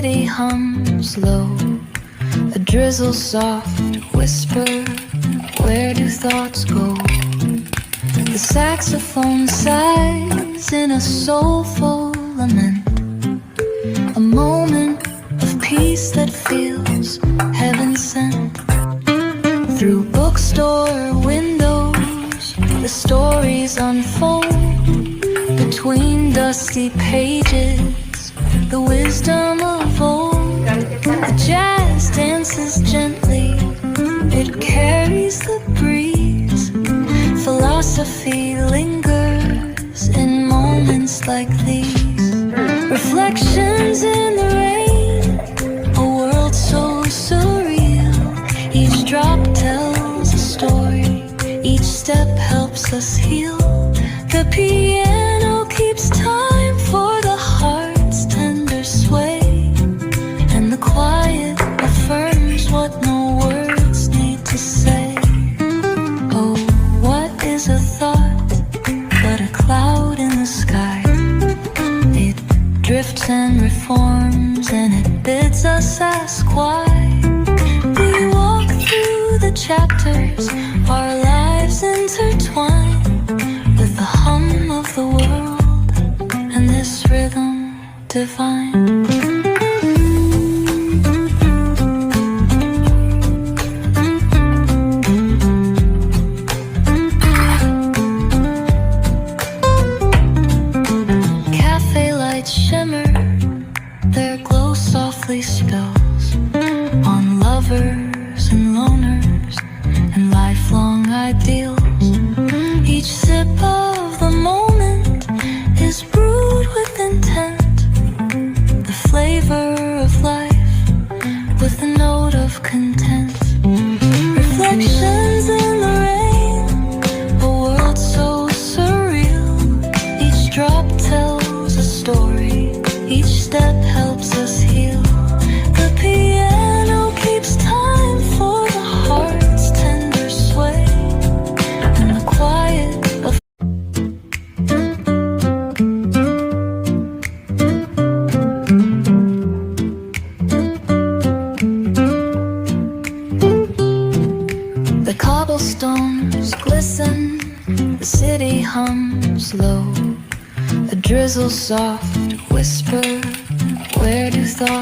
city hums low, a drizzle soft whisper, where do thoughts go? The saxophone sighs in a soulful lament, a moment of peace that feels heaven sent. Through bookstore windows, the stories unfold. Between dusty pages, the wisdom of old. The jazz dances gently, it carries the breeze. Philosophy lingers in moments like these. Reflections in the rain, a world so surreal. Each drop tells a story, each step helps us heal. The piano keeps time for the heart's tender sway, and the quiet affirms what no words need to say. Oh, what is a thought but a cloud in the sky? It drifts and reforms, and it bids us ask why. We walk through the chapters, our lives intertwine with the hum of the world and this rhythm divine. Cafe lights shimmer, their glow softly spills on lovers and loners and lifelong ideals. Each sip of the moment is brewed with intent, the flavor of life with a note of content. Reflections in the rain, a world so surreal. Each drop tells a story, each step helps us heal. The piano keeps time for the heart's tender sway, and the quiet of the cobblestones glisten, the city hums low, a drizzle soft whisper, where do thoughts